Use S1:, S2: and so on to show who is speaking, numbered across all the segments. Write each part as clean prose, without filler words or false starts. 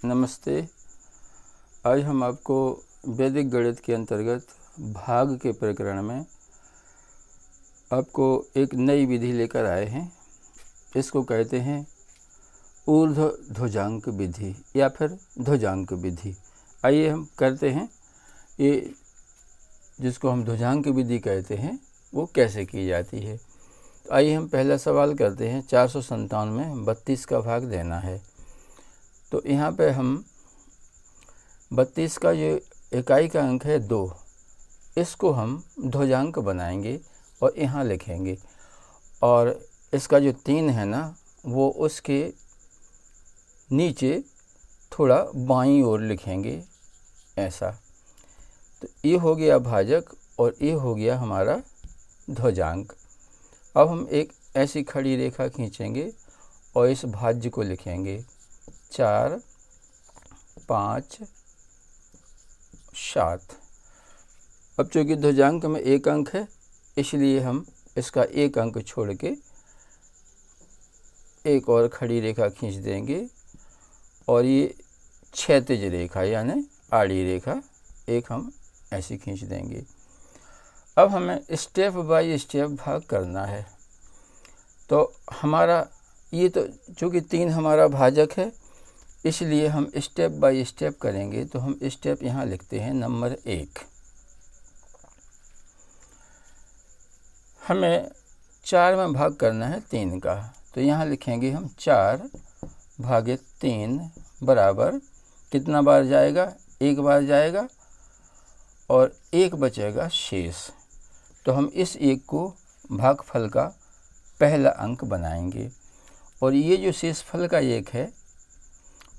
S1: नमस्ते। आज हम आपको वैदिक गणित के अंतर्गत भाग के प्रकरण में आपको एक नई विधि लेकर आए हैं। इसको कहते हैं ऊर्ध्व ध्वजांक विधि या फिर ध्वजांक विधि। आइए हम करते हैं ये, जिसको हम ध्वजांक विधि कहते हैं वो कैसे की जाती है। आइए हम पहला सवाल करते हैं। 457 में 32 का भाग देना है। तो यहाँ पे हम 32 का जो इकाई का अंक है 2, इसको हम ध्वजांक बनाएंगे और यहाँ लिखेंगे, और इसका जो 3 है ना वो उसके नीचे थोड़ा बाईं ओर लिखेंगे ऐसा। तो ये हो गया भाजक और ये हो गया हमारा ध्वजांक। अब हम एक ऐसी खड़ी रेखा खींचेंगे और इस भाज्य को लिखेंगे 4, 5, 7। अब चूँकि ध्वजांक में एक अंक है इसलिए हम इसका एक अंक छोड़ के एक और खड़ी रेखा खींच देंगे, और ये क्षैतिज रेखा यानी आड़ी रेखा एक हम ऐसे खींच देंगे। अब हमें स्टेप बाय स्टेप भाग करना है। तो हमारा ये तो चूँकि 3 हमारा भाजक है इसलिए हम स्टेप बाय स्टेप करेंगे। तो हम स्टेप यहाँ लिखते हैं। नंबर 1, हमें 4 में भाग करना है 3 का। तो यहाँ लिखेंगे हम 4 भागे 3 बराबर कितना बार जाएगा? 1 बार जाएगा और 1 बचेगा शेष। तो हम इस 1 को भागफल का पहला अंक बनाएंगे, और ये जो शेषफल का 1 है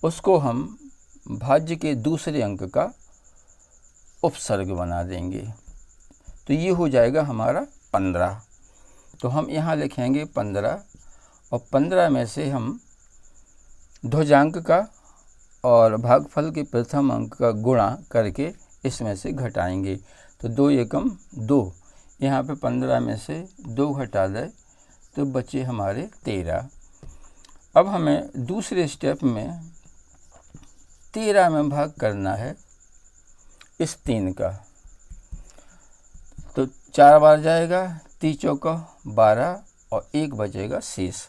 S1: उसको हम भाज्य के दूसरे अंक का उपसर्ग बना देंगे। तो ये हो जाएगा हमारा 15। तो हम यहाँ लिखेंगे 15, और 15 में से हम ध्वजांक का और भागफल के प्रथम अंक का गुणा करके इसमें से घटाएंगे। तो 2 एकम 2, यहाँ पे 15 में से 2 घटा दें तो बचे हमारे 13। अब हमें दूसरे स्टेप में 13 में भाग करना है इस 3 का। तो 4 बार जाएगा, 3 चौका 12 और 1 बचेगा शेष।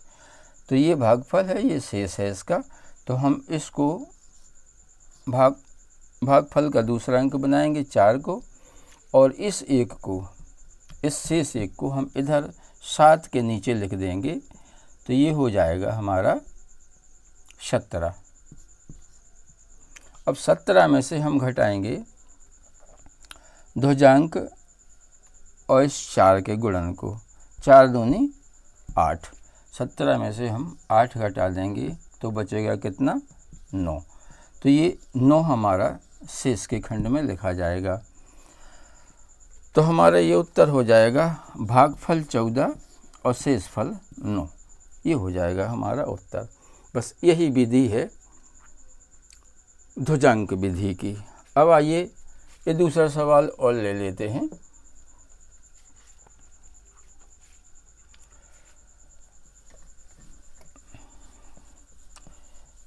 S1: तो ये भागफल है, ये शेष है इसका। तो हम इसको भागफल का दूसरा अंक बनाएंगे 4 को, और इस 1 को, इस शेष 1 को हम इधर 7 के नीचे लिख देंगे। तो ये हो जाएगा हमारा 17। अब 17 में से हम घटाएंगे ध्वजांक और इस 4 के गुणन को। 4 दूनी 8। 17 में से हम 8 घटा देंगे तो बचेगा कितना? 9। तो ये 9 हमारा शेष के खंड में लिखा जाएगा। तो हमारा ये उत्तर हो जाएगा भागफल 14 और शेषफल 9। ये हो जाएगा हमारा उत्तर। बस यही विधि है ध्वजांक विधि की। अब आइए ये दूसरा सवाल और ले लेते हैं।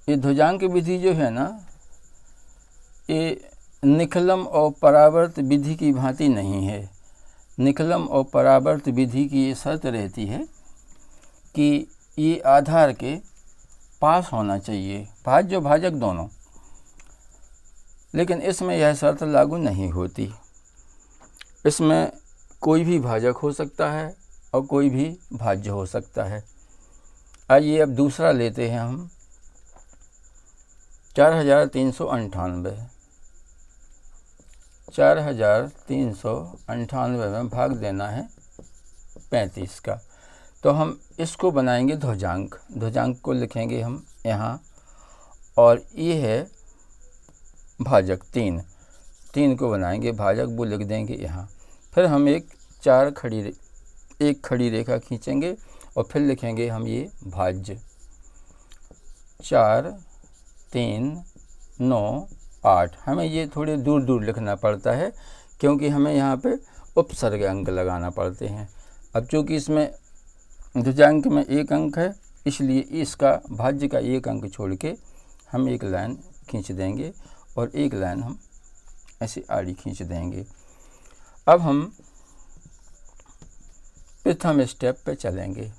S1: ये ध्वजांक विधि जो है ना, ये निखलम और परावर्त विधि की भांति नहीं है। निखलम और परावर्त विधि की ये शर्त रहती है कि ये आधार के पास होना चाहिए, भाज्य भाजक दोनों। लेकिन इसमें यह शर्त लागू नहीं होती। इसमें कोई भी भाजक हो सकता है और कोई भी भाज्य हो सकता है। आइए अब दूसरा लेते हैं हम। 4398 4398 में भाग देना है 35 का। तो हम इसको बनाएंगे ध्वजांक। ध्वजांक को लिखेंगे हम यहाँ, और ये है भाजक 3 को बनाएंगे भाजक, वो लिख देंगे यहाँ। फिर हम एक खड़ी रेखा खींचेंगे और फिर लिखेंगे हम ये भाज्य। 4, 3, 9, 8। हमें ये थोड़े दूर दूर लिखना पड़ता है क्योंकि हमें यहाँ पे उपसर्ग अंक लगाना पड़ते हैं। अब चूँकि इसमें ध्वजांक में एक अंक है इसलिए इसका भाज्य का एक अंक छोड़ के हम एक लाइन खींच देंगे और एक लाइन हम ऐसे आड़ी खींच देंगे। अब हम प्रथम स्टेप पे चलेंगे।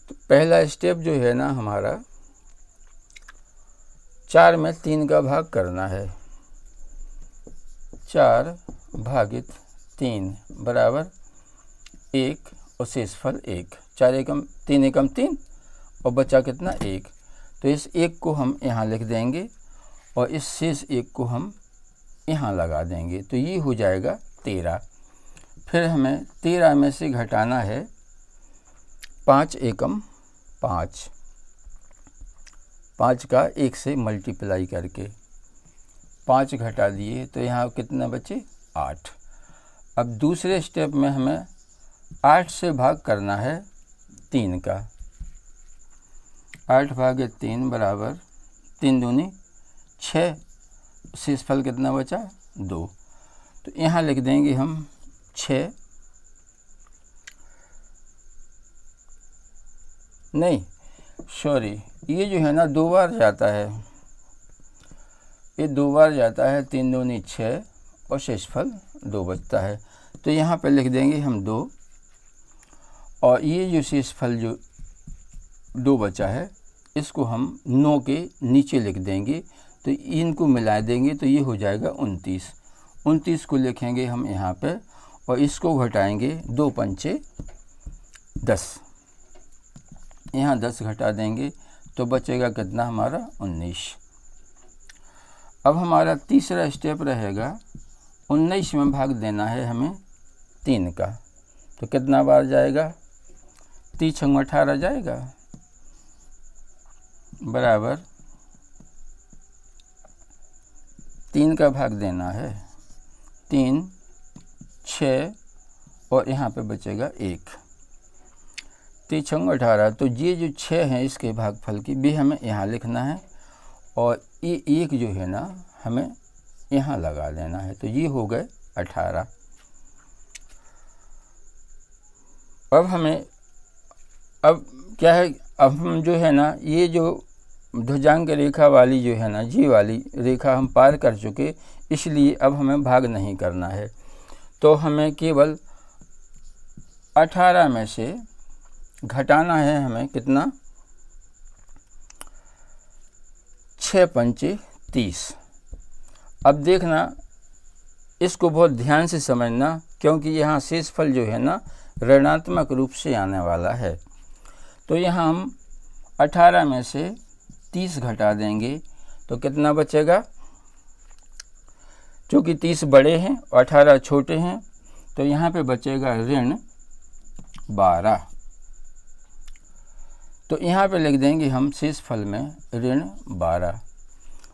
S1: तो पहला स्टेप जो है ना हमारा 4 में 3 का भाग करना है। 4 भागित 3 बराबर 1 और शेषफल 1। 4 एकम 3 एकम 3 और बचा कितना 1। तो इस 1 को हम यहाँ लिख देंगे और इस शेष 1 को हम यहाँ लगा देंगे, तो ये हो जाएगा 13। फिर हमें 13 में से घटाना है 5 एकम 5, 5 का 1 से मल्टीप्लाई करके 5 घटा दिए तो यहाँ कितना बचे 8। अब दूसरे स्टेप में हमें 8 से भाग करना है 3 का। 8 भागे 3 बराबर 3 दूनी 6, शेषफल कितना बचा 2। तो यहाँ लिख देंगे हम 6, नहीं सॉरी, ये जो है ना 2 बार जाता है, ये 2 बार जाता है। 3 दूनी 6 और शेषफल 2 बचता है, तो यहाँ पे लिख देंगे हम 2। और ये जो शेषफल जो 2 बचा है इसको हम 9 के नीचे लिख देंगे, तो इनको मिला देंगे तो ये हो जाएगा 29। 29 को लिखेंगे हम यहाँ पे और इसको घटाएंगे 2 पंचे 10, यहाँ 10 घटा देंगे तो बचेगा कितना हमारा 19। अब हमारा तीसरा स्टेप रहेगा 19 में भाग देना है हमें 3 का। तो कितना बार जाएगा 3 छंग 18 जाएगा बराबर 3 का भाग देना है 3, 6 और यहाँ पे बचेगा 1। 3 छंग 18, तो ये जो 6 हैं इसके भागफल की भी हमें यहाँ लिखना है और ये 1 जो है ना हमें यहाँ लगा देना है, तो ये हो गए 18। अब क्या है, अब हम जो है ना ये जो ध्वजांक रेखा वाली जो है ना जी वाली रेखा हम पार कर चुके, इसलिए अब हमें भाग नहीं करना है। तो हमें केवल 18 में से घटाना है हमें कितना 6 पंचे 30। अब देखना इसको बहुत ध्यान से समझना, क्योंकि यहाँ शेषफल जो है ना ऋणात्मक रूप से आने वाला है। तो यहाँ हम 18 में से 30 घटा देंगे तो कितना बचेगा, क्योंकि 30 बड़े हैं और 18 छोटे हैं, तो यहाँ पे बचेगा ऋण 12। तो यहाँ पे लिख देंगे हम शेषफल में ऋण 12।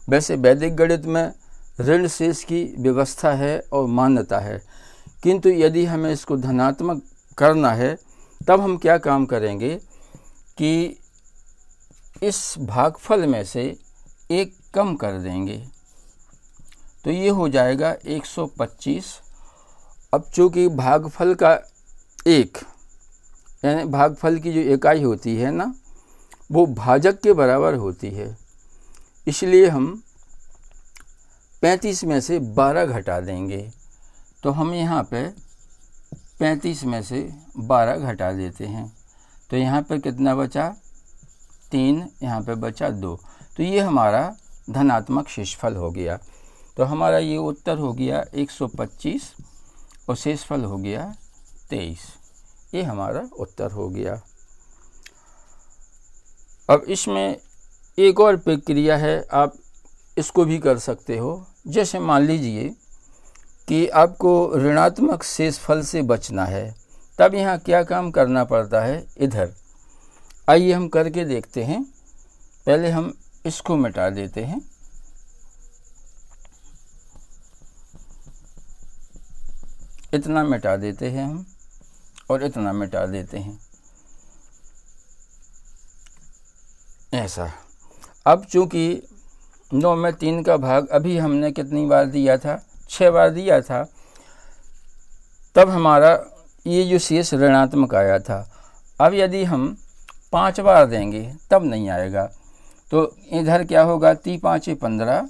S1: वैसे वैदिक गणित में ऋण शेष की व्यवस्था है और मान्यता है, किंतु यदि हमें इसको धनात्मक करना है तब हम क्या काम करेंगे कि इस भागफल में से 1 कम कर देंगे, तो ये हो जाएगा 125। अब चूँकि भागफल का 1 यानी भागफल की जो इकाई होती है ना वो भाजक के बराबर होती है, इसलिए हम 35 में से 12 घटा देंगे। तो हम यहाँ पे 35 में से 12 घटा देते हैं, तो यहाँ पे कितना बचा 3, यहाँ पे बचा 2। तो ये हमारा धनात्मक शेषफल हो गया। तो हमारा ये उत्तर हो गया 125 और शेषफल हो गया 23। ये हमारा उत्तर हो गया। अब इसमें एक और प्रक्रिया है, आप इसको भी कर सकते हो। जैसे मान लीजिए कि आपको ऋणात्मक शेषफल से बचना है, तब यहाँ क्या काम करना पड़ता है, इधर आइए हम करके देखते हैं। पहले हम इसको मिटा देते हैं, इतना मिटा देते हैं हम और इतना मिटा देते हैं, ऐसा। अब चूंकि 9 में 3 का भाग अभी हमने कितनी बार दिया था, 6 बार दिया था, तब हमारा ये जो शेष ऋणात्मक आया था। अब यदि हम 5 बार देंगे तब नहीं आएगा। तो इधर क्या होगा, 3 5 15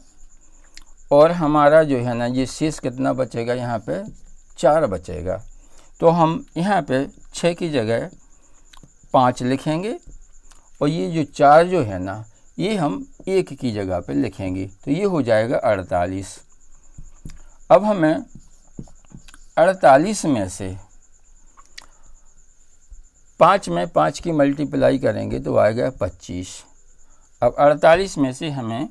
S1: और हमारा जो है ना ये शेष कितना बचेगा, यहाँ पे 4 बचेगा। तो हम यहाँ पे 6 की जगह 5 लिखेंगे और ये जो 4 जो है ना ये हम 1 की जगह पे लिखेंगे, तो ये हो जाएगा 48। अब हमें 48 में से 5 में 5 की मल्टीप्लाई करेंगे तो आएगा 25। अब 48 में से हमें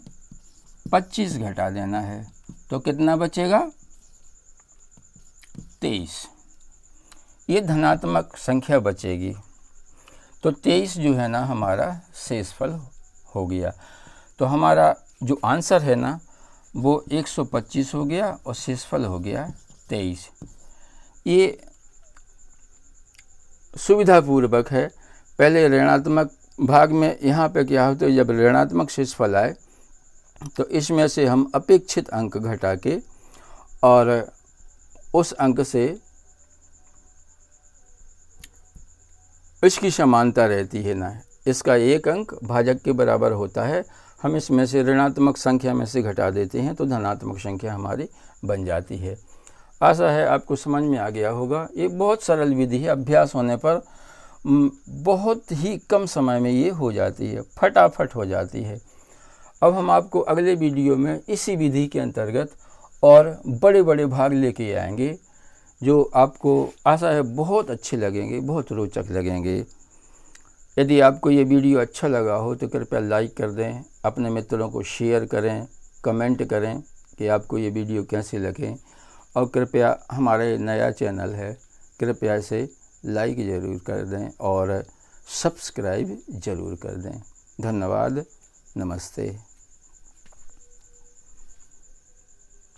S1: 25 घटा देना है तो कितना बचेगा, 23। ये धनात्मक संख्या बचेगी। तो 23 जो है ना हमारा शेषफल हो गया। तो हमारा जो आंसर है ना वो 125 हो गया और शेषफल हो गया 23। ये सुविधापूर्वक है। पहले ऋणात्मक भाग में यहाँ पे क्या होता है, जब ऋणात्मक शेषफल आए तो इसमें से हम अपेक्षित अंक घटा के और उस अंक से इसकी समानता रहती है ना, इसका एक अंक भाजक के बराबर होता है। हम इसमें से ऋणात्मक संख्या में से घटा देते हैं तो धनात्मक संख्या हमारी बन जाती है। आशा है आपको समझ में आ गया होगा। ये बहुत सरल विधि है, अभ्यास होने पर बहुत ही कम समय में ये हो जाती है, फटाफट हो जाती है। अब हम आपको अगले वीडियो में इसी विधि के अंतर्गत और बड़े बड़े भाग लेके आएंगे जो आपको आशा है बहुत अच्छे लगेंगे, बहुत रोचक लगेंगे। यदि आपको ये वीडियो अच्छा लगा हो तो कृपया लाइक कर दें, अपने मित्रों को शेयर करें, कमेंट करें कि आपको ये वीडियो कैसे लगे और कृपया हमारे नया चैनल है, कृपया इसे लाइक ज़रूर कर दें और सब्सक्राइब ज़रूर कर दें। धन्यवाद, नमस्ते।